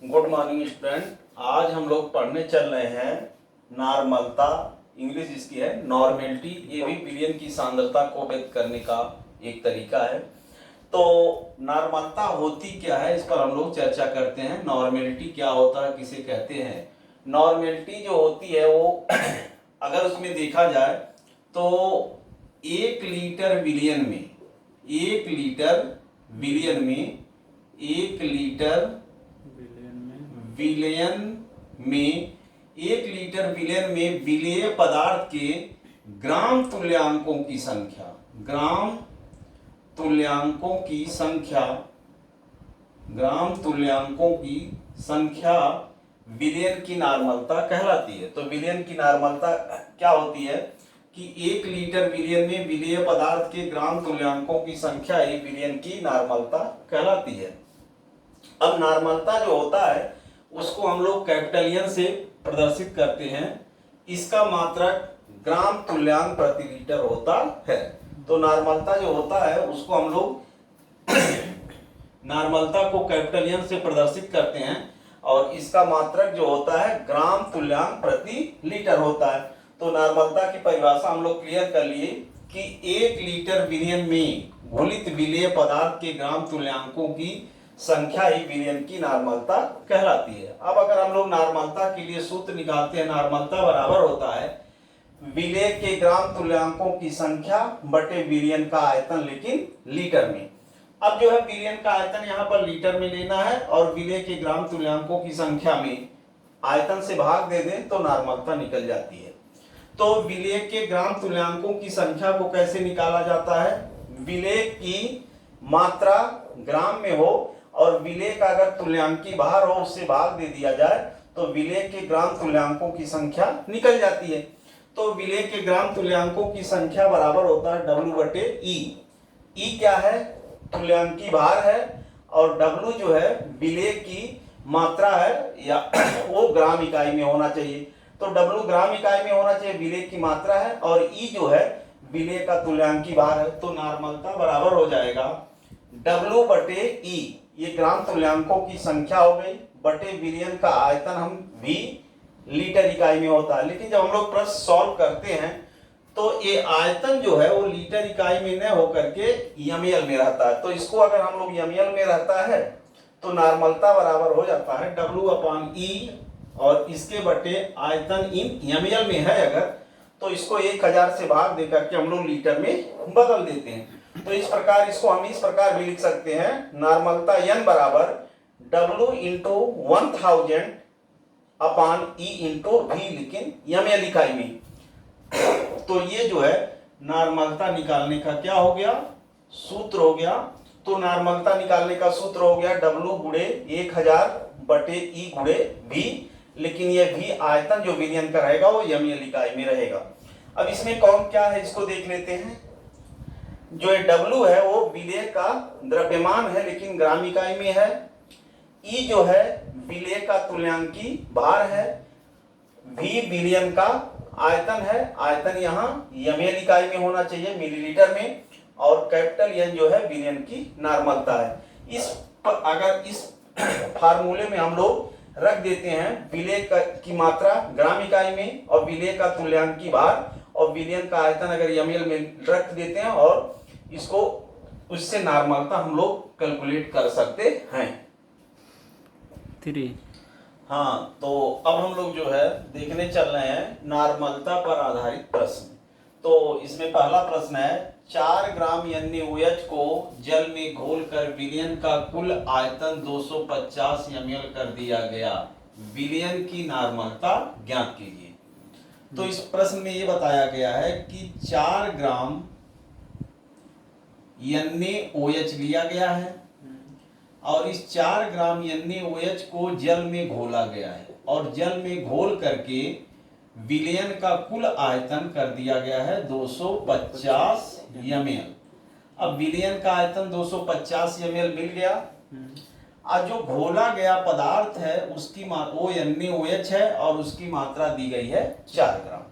Good morning student. आज हम लोग पढ़ने चल रहे हैं नॉर्मलता। इंग्लिश इसकी है नॉर्मेलिटी। ये भी विलयन की सांद्रता को व्यक्त करने का एक तरीका है। तो नॉर्मलता होती क्या है, इस पर हम लोग चर्चा करते हैं। नॉर्मेलिटी क्या होता है, किसे कहते हैं। नॉर्मेलिटी जो होती है वो अगर उसमें देखा जाए तो 1 लीटर विलियन में 1 लीटर विलियन में 1 लीटर विलयन में 1 लीटर विलयन में विलेय पदार्थ के ग्राम तुल्यांकों की संख्या ग्राम तुल्यांकों की संख्या विलयन की नॉर्मलता कहलाती है। तो विलयन की नॉर्मलता क्या होती है कि 1 लीटर विलयन में विलेय पदार्थ के ग्राम तुल्यांकों की संख्या ही विलयन की नॉर्मलता कहलाती है। अब नॉर्मलता जो होता है उसको हम लोग कैपिटल एन से प्रदर्शित करते हैं। इसका मात्रक ग्राम तुल्यांक प्रति लीटर होता है। तो नॉर्मलता जो होता है उसको हम लोग नॉर्मलता को कैपिटल एन से प्रदर्शित करते हैं और इसका मात्रक जो होता है ग्राम तुल्यांक प्रति लीटर होता है। तो नॉर्मलता की परिभाषा हम लोग क्लियर कर लिए कि 1 लीटर विलयन में घोलित विलेय पदार्थ के ग्राम तुल्यांकों की संख्या ही विलयन की नॉर्मलता कहलाती है। अब अगर हम लोग नॉर्मलता के लिए सूत्र निकालते हैं, नॉर्मलता बराबर होता है विलेय के ग्राम तुल्यांकों की संख्या बटे विलयन का आयतन, लेकिन लीटर में। अब जो है विलयन का आयतन यहाँ पर लीटर में लेना है और विलेय के ग्राम तुल्यांकों की संख्या में आयतन से भाग दे दें तो नॉर्मलता निकल जाती है। तो विलेय के ग्राम तुल्यांकों की संख्या को कैसे निकाला जाता है? विलेय की मात्रा ग्राम में हो और विलेय का अगर तुल्यांकी बाहर हो उससे भाग दे दिया जाए तो विलेय के ग्राम तुल्यांकों की संख्या निकल जाती है। तो विलेय के ग्राम तुल्यांकों की संख्या बराबर होता है W बटे E। E क्या है? तुल्यांकी भार है और W जो है विलेय की मात्रा है या वो ग्राम इकाई में होना चाहिए। तो W ग्राम इकाई में होना चाहिए, विलेय की मात्रा है, और E जो है विलेय का तुल्यांकी भार है। तो नॉर्मलता बराबर हो जाएगा W बटे E, ये ग्राम तुल्यांकों की संख्या हो गई, बटे विलयन का आयतन हम V लीटर इकाई में होता है। लेकिन जब हम लोग प्रश्न सॉल्व करते हैं तो ये आयतन जो है वो लीटर इकाई में न होकर के ml में रहता है। तो इसको अगर हम लोग ml में रहता है तो नॉर्मलता बराबर हो जाता है W अपॉन E, और इसके बटे आयतन इन ml में है अगर, तो इसको 1000 से भाग देकर के हम लोग लीटर में बदल देते हैं। तो इस प्रकार इसको हम इस प्रकार भी लिख सकते हैं, नॉर्मलता n बराबर W into 1000 upon E into V, लेकिन ml इकाई में। तो ये जो है नॉर्मलता निकालने का क्या हो गया, सूत्र हो गया। तो नॉर्मलता निकालने का सूत्र हो गया W गुणे 1000 बटे E गुणे V, लेकिन ये V आयतन जो विलयन का रहेगा वो ml इकाई में रहेगा। अब इसमें कौन क्या है इसको देख लेते हैं। जो ये W है वो विलेय का द्रव्यमान है लेकिन ग्राम इकाई में है। E जो है विलेय का तुल्यांकी भार है। V विलयन का आयतन है, आयतन यहाँ ml इकाई में होना चाहिए मिलीलीटर में, और कैपिटल N जो है विलयन की नॉर्मलता है। अगर इस फार्मूले में हम लोग रख देते हैं विलेय की मात्रा ग्राम इकाई में और विलेय का तुल्यांकी भार और विलयन का आयतन अगर ml में रख देते हैं और इसको उससे नॉर्मलता हम लोग कैलकुलेट कर सकते हैं। 3 हाँ, तो अब हम लोग जो है देखने चल रहे हैं नॉर्मलता पर आधारित प्रश्न। तो इसमें पहला प्रश्न है, 4 ग्राम NaOH को जल में घोलकर विलयन का कुल आयतन 250 ml कर दिया गया, विलयन की नॉर्मलता ज्ञात कीजिए। तो इस प्रश्न में ये बताया गया है कि 4 ग्राम NaOH लिया गया है और इस 4 ग्राम NaOH को जल में घोला गया है और जल में घोल करके विलयन का कुल आयतन कर दिया गया है 250 ml। अब विलयन का आयतन 250 ml मिल गया। आज जो घोला गया पदार्थ है उसकी वो NaOH है और उसकी मात्रा दी गई है 4 ग्राम।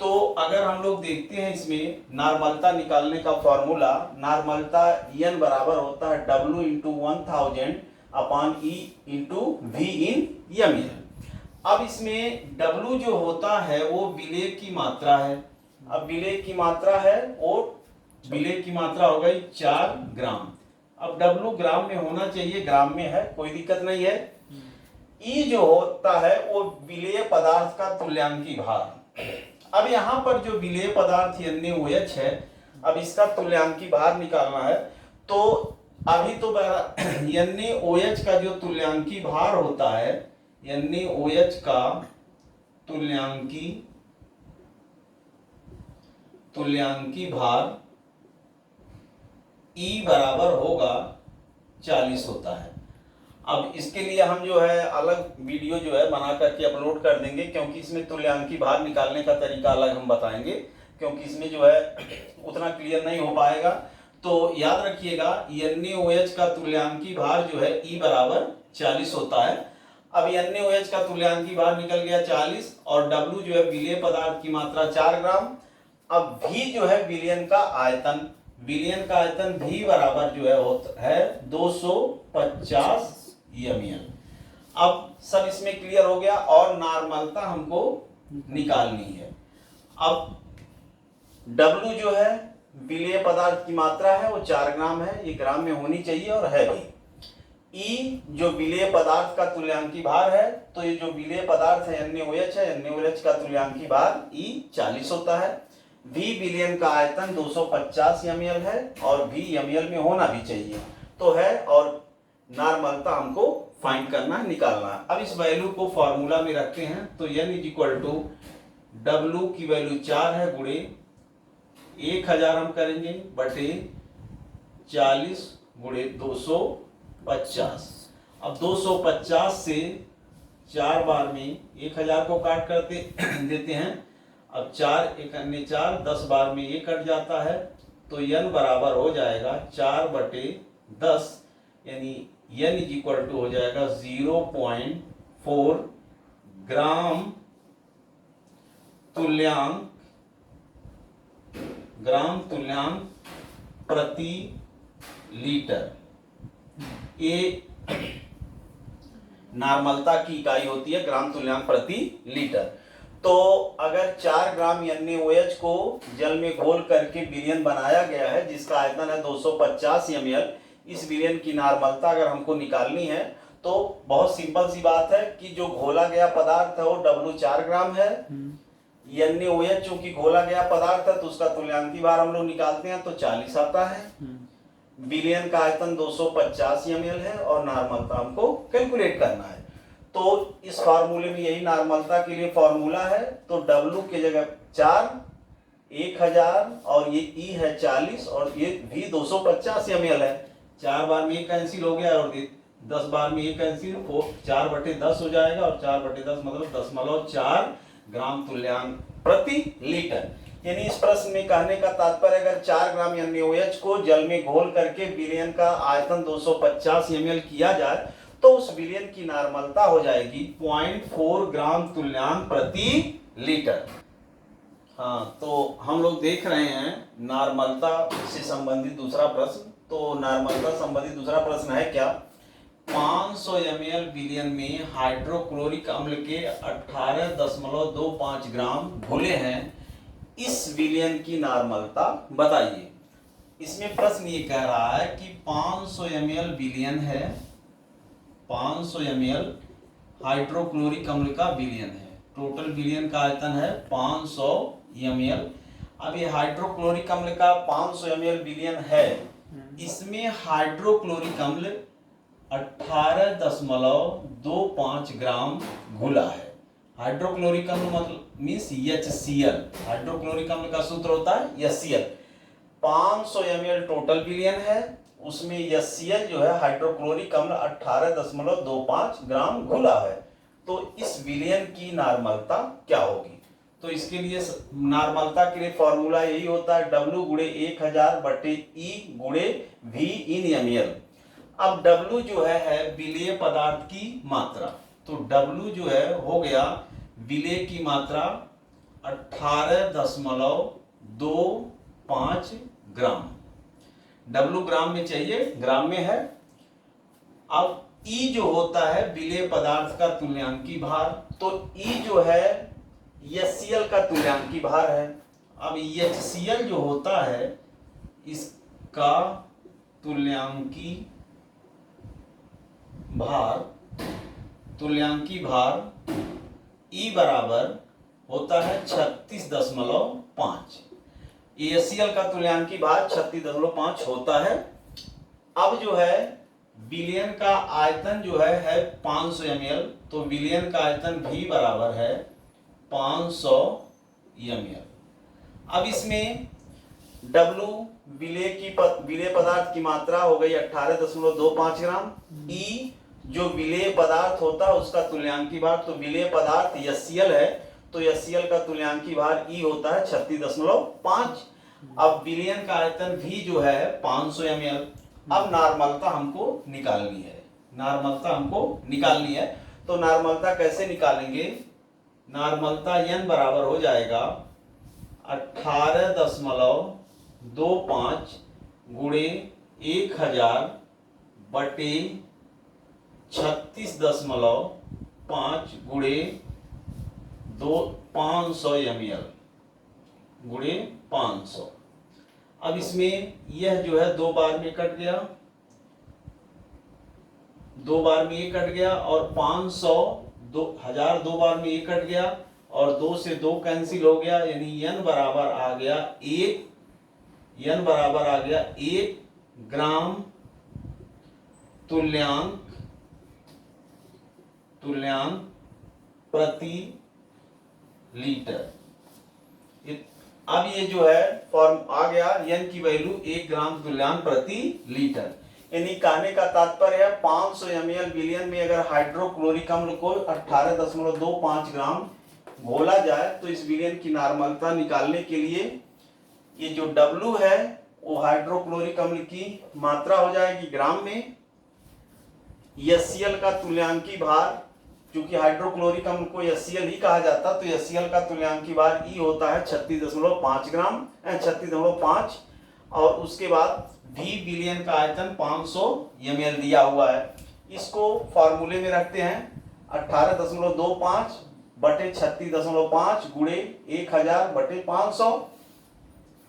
तो अगर हम लोग देखते हैं इसमें नॉर्मलता निकालने का फॉर्मूला, नॉर्मलता n बराबर होता है W into 1000 upon E into V इन ml। अब इसमें W जो होता है वो विलेय की मात्रा है। अब विलेय की मात्रा है और विलेय की मात्रा हो गई 4 ग्राम। अब W ग्राम में होना चाहिए, ग्राम में है, कोई दिक्कत नहीं है। E जो होता है वो विलेय पदार्थ का तुल्यांकी भार। अब यहाँ पर जो विलेय पदार्थ NaOH है, अब इसका तुल्यांकी भार निकालना है। तो अभी तो NaOH का जो तुल्यांकी भार होता है, NaOH का तुल्यांकी भार E बराबर होगा 40 होता है। अब इसके लिए हम जो है अलग वीडियो जो है बना करके अपलोड कर देंगे, क्योंकि इसमें तुल्यांकी भार निकालने का तरीका अलग हम बताएंगे, क्योंकि इसमें जो है उतना क्लियर नहीं हो पाएगा। तो याद रखिएगा NaOH का तुल्यांकी भार जो है E बराबर 40 होता है। अब NaOH का तुल्यांकी भार निकल गया 40 और W जो है विलेय पदार्थ की मात्रा 4 ग्राम। अब V जो है विलयन का आयतन, विलयन का आयतन V बराबर जो है होता है 250 ml। अब सब इसमें क्लियर हो गया और नॉर्मलता हमको निकालनी है। अब W जो है विलेय पदार्थ की मात्रा है वो 4 ग्राम है, ये ग्राम में होनी चाहिए और है भी। E जो विलेय पदार्थ का तुल्यांकी भार है, तो ये जो विलेय पदार्थ है NaOH है, NaOH का तुल्यांकी भार E 40 होता है। V विलयन का आयतन 250 ml है और V ml में होना भी चाहिए, तो है। और नॉर्मलता हमको फाइंड करना है, निकालना है। अब इस वैल्यू को फॉर्मूला में रखते हैं, तो N इक्वल टू W की वैल्यू 4 है गुणे 1000 हम करेंगे बटे 40 गुणे 250। अब 250 से 4 बार में 1000 को काट करते देते हैं। अब 4 1 अन्य 4, 10 बार में ये कट जाता है, तो N बराबर हो जाएगा 4 बटे 10, यानी N इक्वल टू हो जाएगा 0.4 ग्राम तुल्यांक प्रति लीटर। ये नॉर्मलता की इकाई होती है, ग्राम तुल्यांक प्रति लीटर। तो अगर 4 ग्राम NaOH को जल में घोल करके विलयन बनाया गया है जिसका आयतन है 250 ml, इस विलयन की नॉर्मलता अगर हमको निकालनी है तो बहुत सिंपल सी बात है कि जो घोला गया पदार्थ है वो W 4 ग्राम है। NaOH चूंकि घोला गया पदार्थ है तो उसका तुल्यांकी भार हम लोग निकालते हैं तो 40 आता है। विलयन का आयतन 250 ml है और नॉर्मलता हमको कैलकुलेट करना है। तो इस फार्मूले में यही नॉर्मलता के लिए फार्मूला है। तो W की जगह 4 1000 और ये E है 40 और ये V 250 ml है। 4 बार में ये कैंसिल हो गया और 10 बार में ये कैंसिल, 4 बटे 10 हो जाएगा और 4 बटे 10 मतलब 10.4 ग्राम तुल्यांक प्रति लीटर। यानी इस प्रश्न में कहने का तात्पर्य अगर 4 ग्राम NaOH को जल में घोल करके विलयन का आयतन 250 ml किया जाए तो उस विलयन की नॉर्मलता हो जाएगी 0.4 ग्राम तुल्यांक प्रति लीटर। हाँ, तो हम लोग देख रहे हैं नॉर्मलता से संबंधित दूसरा प्रश्न। तो नॉर्मलता संबंधित दूसरा प्रश्न है क्या, 500 ml विलयन में हाइड्रोक्लोरिक अम्ल के 18.25 ग्राम घुले हैं, इस विलयन की नॉर्मलता बताइए। इसमें प्रश्न ये कह रहा है कि 500 ml विलयन है, 500 ml हाइड्रोक्लोरिक अम्ल का विलयन है, टोटल विलयन का आयतन है 500 ml। अब ये हाइड्रोक्लोरिक अम्ल का 500 ml विलयन है, इसमें हाइड्रोक्लोरिक अम्ल 18.25 ग्राम घुला है। हाइड्रोक्लोरिक अम्ल मतलब मीन्स HCl, हाइड्रोक्लोरिक अम्ल का सूत्र होता है HCl। 500 ml टोटल विलयन है, उसमें HCl जो है हाइड्रोक्लोरिक अम्ल 18.25 ग्राम घुला है। तो इस विलयन की नॉर्मलता क्या होगी? तो इसके लिए नॉर्मलता के लिए फॉर्मूला यही होता है W गुणे 1000 बटे E गुणे V इन ml। अब W जो है विलेय पदार्थ की मात्रा, तो W जो है हो गया विलेय की मात्रा 18.25 ग्राम। W ग्राम में चाहिए, ग्राम में है। अब ई जो होता है विलेय पदार्थ का तुल्यांकी भार, तो ई जो है HCl का तुल्यांकी भार है। अब HCl जो होता है इसका तुल्यांकी भार ई बराबर होता है 36.5। HCl का तुल्यांकी भार 36.5 होता है। अब जो है विलयन का आयतन जो है 500 ml, तो विलयन का आयतन भी बराबर है 500 ml। अब इसमें W विलेय पदार्थ की मात्रा हो गई 18.25 ग्राम। E जो विलेय पदार्थ होता है उसका तुल्यांकी भार, तो विलेय पदार्थ HCl है तो HCl का तुल्यांकी भार E होता है 36.5। अब विलयन का आयतन भी जो है 500 ml। अब नॉर्मलता हमको निकालनी है, तो नॉर्मलता कैसे निकालेंगे? नॉर्मलता n बराबर हो जाएगा 18.25 गुणे 1000 बटे 36.5 गुणे 500 ml गुणे 500। अब इसमें यह जो है 2 बार में कट गया, 2 बार में ये कट गया, और 500 1000 2 बार में ये कट गया, और 2 से 2 कैंसिल हो गया, यानी n बराबर आ गया 1 ग्राम तुल्यांक प्रति लीटर। अब ये जो है फॉर्म आ गया, n की वैल्यू 1 ग्राम तुल्यांक प्रति लीटर। यानी कहने का तात्पर्य है 500 ml विलयन में अगर हाइड्रोक्लोरिक अम्ल को 18.25 ग्राम घोला जाए तो इस विलयन की नॉर्मलता निकालने के लिए ये जो W है वो हाइड्रोक्लोरिक अम्ल की मात्रा हो जाएगी ग्राम में। HCl का तुल्यांकी भार, क्योंकि हाइड्रोक्लोरिक अम्ल को HCl ही कहा जाता, तो HCl का तुल्यांकी भार E होता है 36.5 ग्राम 36.5, और उसके बाद V विलयन का आयतन 500 ml दिया हुआ है। इसको फॉर्मूले में रखते हैं 18.25 बटे 36.5 गुणे 1000 बटे 500।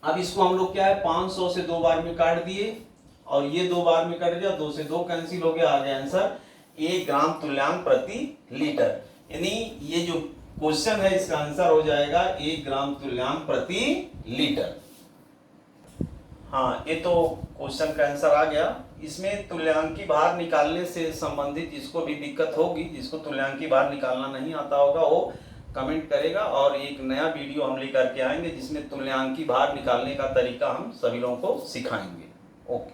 अब इसको हम लोग क्या है 500 से 2 बार में काट दिए, और ये 2 बार में कट गया, 2 से 2 कैंसिल हो गया, आ गया आंसर 1 ग्राम तुल्यांक प्रति लीटर। यानी ये जो क्वेश्चन है इसका आंसर हो जाएगा 1 ग्राम तुल्यांक प्रति लीटर। हाँ, ये तो क्वेश्चन का आंसर आ गया। इसमें तुल्यांकी भार निकालने से संबंधित जिसको भी दिक्कत होगी, जिसको तुल्यांकी भार निकालना नहीं आता होगा, वो कमेंट करेगा, और एक नया वीडियो हम लेकर के आएंगे जिसमें तुल्यांकी भार निकालने का तरीका हम सभी लोगों को सिखाएंगे। ओके।